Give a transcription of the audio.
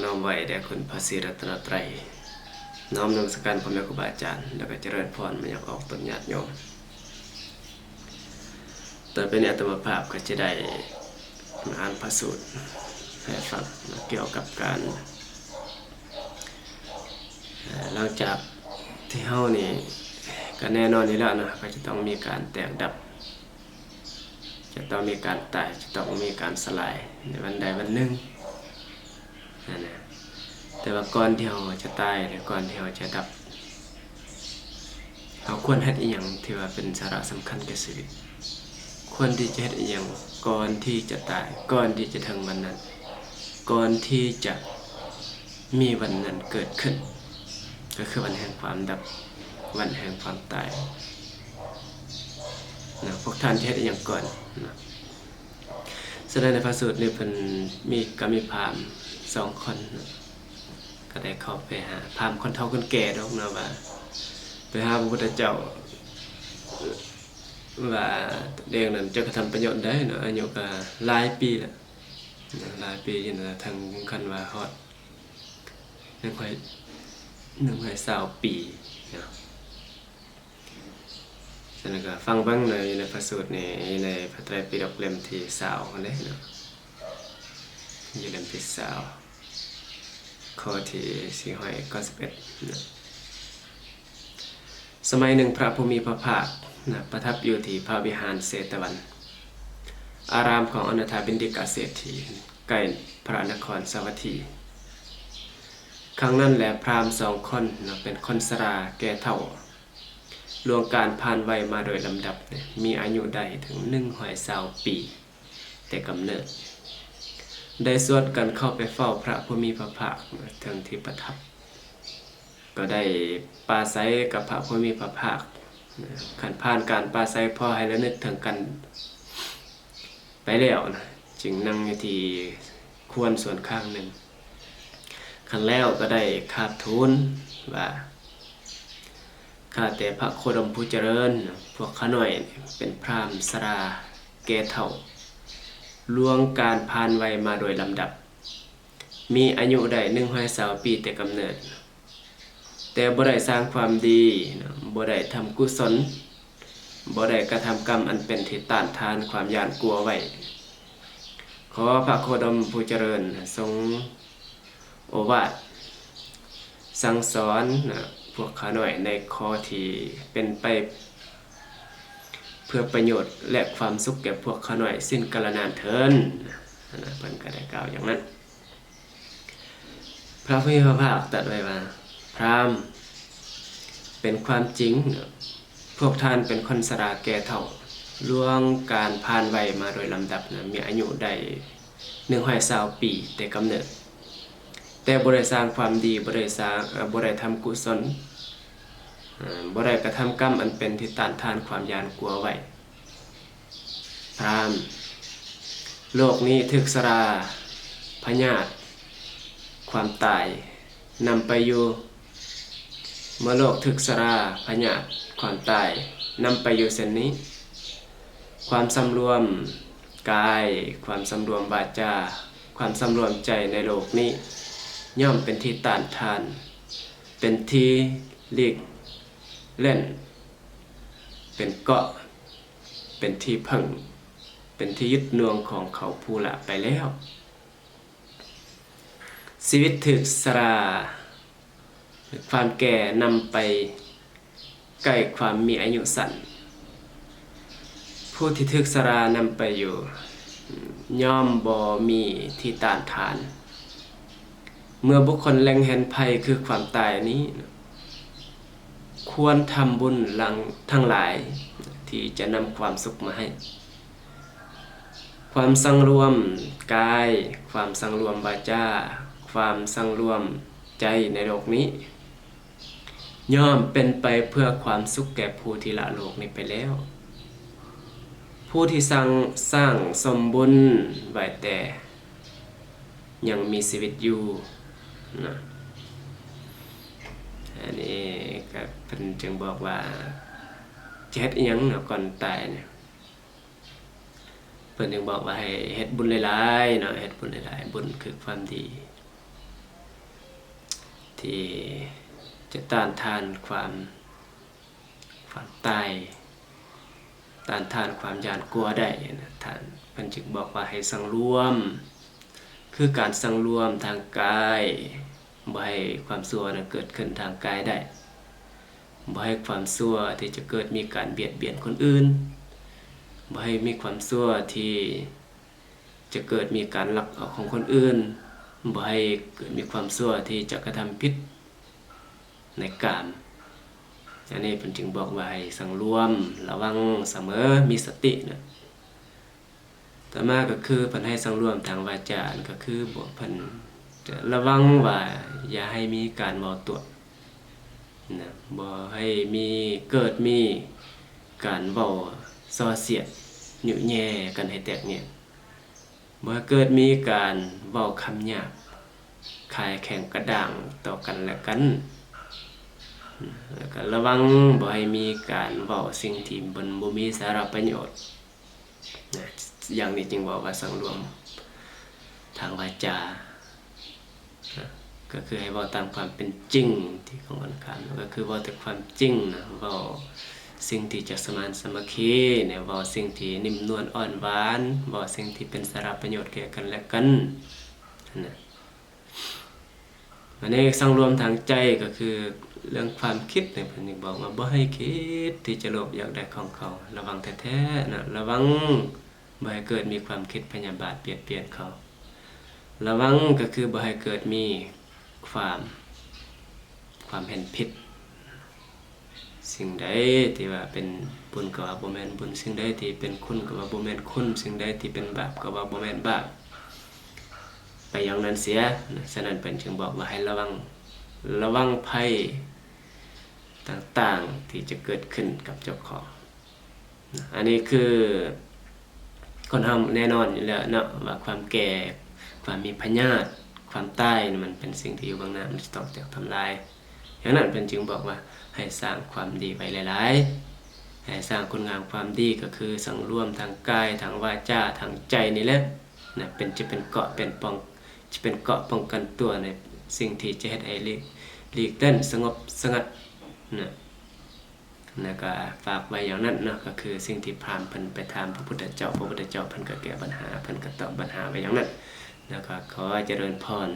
น้อมไว้แด่คุณพระศรีรัตนตรัยน้อมนมัสการพ่อแม่ครูบาอาจารย์แล้วก็เจริญพรมายังออกตนญาติโยมต่อไปนี้อาตมาภาพก็จะได้มาอ่านพระสูตรให้ฟังเกี่ยวกับการหลังจากที่เฮานี่ก็แน่นอนอยู่แล้วนะก็จะต้องมีการแตกดับจะต้องมีการตายจะต้องมีการสลายในวันใดวันหนึ่งนะแต่ว่าก่อนที่เราจะตายหรือก่อนที่เราจะดับเราควรเฮ็ดอีหยังที่ว่าเป็นสาระสำคัญแก่ชีวิตควรที่จะเฮ็ดอีหยังก่อนที่จะตายก่อนที่จะถึงวันนั้นก่อนที่จะมีวันนั้นเกิดขึ้นก็คือวันแห่งความดับวันแห่งความตายนะพวกท่านเฮ็ดอีหยังก่อนนะแสดงในพระสูตรนี้เพิ่นมีพราหมณ์2 คนนะก็ได้เข้าไปหาพราหมณ์คนเฒ่าคนแก่ดอกนะว่าไปหาพระพุทธเจ้าว่าเด็กนั้นจะกระทำประโยชน์ได้เนาะอายุก็หลายปีแล้วหลายปีอยู่นะถึงขั้นว่าฮอด120 ปีนะฉะนั้นก็ฟังเบิ่งในพระสูตรนี้ในพระไตรปิฎกเล่มที่20นั่นเด้เนาะอยู่เล่มที่20ข้อที่491นะสมัยหนึ่งพระผู้มีพระภาคนะประทับอยู่ที่พระวิหารเชตวันอารามของอนาถบิณฑิกเศรษฐีใกล้พระนครสาวัตถีครั้งนั้นแหละพราหมณ์2 คนนะเป็นคนชราแก่เฒ่าล่วงการผ่านวัยมาโดยลำดับนะมีอายุได้ถึง120 ปีแต่กำเนิดได้สวดกันเข้าไปเฝ้าพระผู้มีพระภาคถึงที่ประทับก็ได้ปราศัยกับพระผู้มีพระภาคขันผ่านการปราศัยพอให้ระลึกถึงกันไปแล้วนะจึงนั่งอยู่ที่ควรส่วนข้างหนึ่งขันแล้วก็ได้คาบทูลว่าข้าแต่พระโคดมผู้เจริญพวกข้าน้อยเป็นพราหมณ์ชราแก่เฒ่าล่วงการผ่านวัยมาโดยลำดับมีอายุได้120 ปีแต่กำเนิดแต่บ่ได้สร้างความดีบ่ได้ทำกุศลบ่ได้กระทำกรรมอันเป็นที่ต้านทานความหยาดกลัวไว้ขอพระโคดมผู้เจริญทรงโอวาทสั่งสอนพวกข้าน้อยในข้อที่เป็นไปเพื่อประโยชน์และความสุขแก่พวกข้าน้อยสิ้นกาลนานเถิดนะเพิ่นก็ได้กล่าวอย่างนั้นพระผู้มีพระภาคตรัสไว้ว่าพราหมณ์เป็นความจริงพวกท่านเป็นคนชราแก่เฒ่าล่วงการผ่านวัยมาโดยลำดับนะมีอายุได้120 ปีแต่กำเนิดแต่บ่ได้สร้างความดีบ่ได้ทำกุศลบ่ได้กระทำกรรมอันเป็นที่ต้านทานความหยาดกลัวไว้พราหมณ์โลกนี้ถึกชราพยาธิความตายนำไปอยู่เมื่อโลกถึกชราพยาธิความตายนำไปอยู่เส้นนี้ความสำรวมกายความสำรวมวาจาความสำรวมใจในโลกนี้ย่อมเป็นที่ต้านทานเป็นที่หลีกเล่นเป็นเกาะเป็นที่พึ่งเป็นที่ยึดน่วงของเขาผู้ละไปแล้วชีวิตถึกชราความแก่นำไปใกล้ความมีอายุสั้นผู้ที่ถึกชรานำไปอยู่ย่อมบ่มีที่ต้านทานเมื่อบุคคลเล็งเห็นภัยคือความตายนี้ควรทำบุญหลังทั้งหลายที่จะนำความสุขมาให้ความสังรวมกายความสังรวมวาจาความสังรวมใจในโลกนี้ย่อมเป็นไปเพื่อความสุขแก่ผู้ที่ละโลกนี้ไปแล้วผู้ที่สร้างสมบุญไว้แต่ยังมีชีวิตอยู่นะอันนี้ก็เพิ่นจึงบอกว่าจะเฮ็ดอีหยังเนาะก่อนตายเนี่ยเพิ่นจึงบอกว่าให้เฮ็ดบุญหลายๆเนาะเฮ็ดบุญหลายๆบุญคือความดี ที่จะต้านทานความตายต้านทานความหยาดกลัวได้นะท่านเพิ่นจึงบอกว่าให้สังรวมคือการสังรวมทางกายบ่ให้ความชั่วนั้นเกิดขึ้นทางกายได้บ่ให้ความชั่วที่จะเกิดมีการเบียดเบียนคนอื่นบ่ให้มีความชั่วที่จะเกิดมีการลักเอาของคนอื่นบ่ให้เกิดมีความชั่วที่จะกระทำผิดในกามอันนี้เพิ่นจึงบอกว่าให้สังรวมระวังเสมอมีสตินะต่อมาก็คือเพิ่นให้สังรวมทางวาจาก็คือบอกเพิ่นจะระวังว่าอย่าให้มีการเว้าตัวนะบ่ให้เกิดมีการเว้าส่อเสียดยุแย่กันให้แตกแยกบ่เกิดมีการเว้าคำหยาบคายแข่งกระด้างต่อกันและกันแล้วก็ระวังบ่ให้มีการเว้าสิ่งที่บ่มีสาระประโยชน์นะอย่างนี้จึงบอกว่าสังรวมทางวาจาก็คือให้เว้าตามความเป็นจริงที่ของอันคันก็คือเว้าแต่ความจริงนะเว้าสิ่งที่จะสมานสามัคคีเนี่ยเว้าสิ่งที่นิ่มนวลอ่อนหวานเว้าสิ่งที่เป็นสาระประโยชน์แก่กันและกันนะอันนี้สังรวมทางใจก็คือเรื่องความคิดเนี่ยเพิ่นบอกว่าบ่ให้คิดที่จะโลภอยากได้ของเขาระวังแท้ๆนะระวังบ่ให้เกิดมีความคิดพยาบาทเบียดเบียนเขาระวังก็คือบ่ให้เกิดมีความเห็นผิดสิ่งใดที่ว่าเป็นบุญก็ว่าบ่แม่นบุญสิ่งใดที่เป็นคุณก็ว่าบ่แม่นคุณสิ่งใดที่เป็นบาปก็ว่าบ่แม่นบาปไปอย่างนั้นเสียฉะนั้นเพิ่นจึงบอกว่าให้ระวังภัยต่างๆที่จะเกิดขึ้นกับเจ้าของอันนี้คือคนเฮาแน่นอนอยู่แล้วเนาะว่าความแก่ความมีพยาธิความตายมันเป็นสิ่งที่อยู่เบื้องหน้ามันจะต้องทำลายอย่างนั้นเพิ่นจึงบอกว่าให้สร้างความดีไว้หลายๆให้สร้างคุณงามความดีก็คือสังรวมทางกายทางวาจาทางใจนี่แหละนะจะเป็นเกราะป้องกันตัวในสิ่งที่จะเฮ็ดให้หลีกเล่นสงบสงัดนะก็ฝากไว้อย่างนั้นนะก็คือสิ่งที่พราหมณ์เพิ่นไปถามพระพุทธเจ้าเพิ่นก็แก้ปัญหาเพิ่นก็ตอบปัญหาไว้อย่างนั้นแล้วก็ขอเจริญพร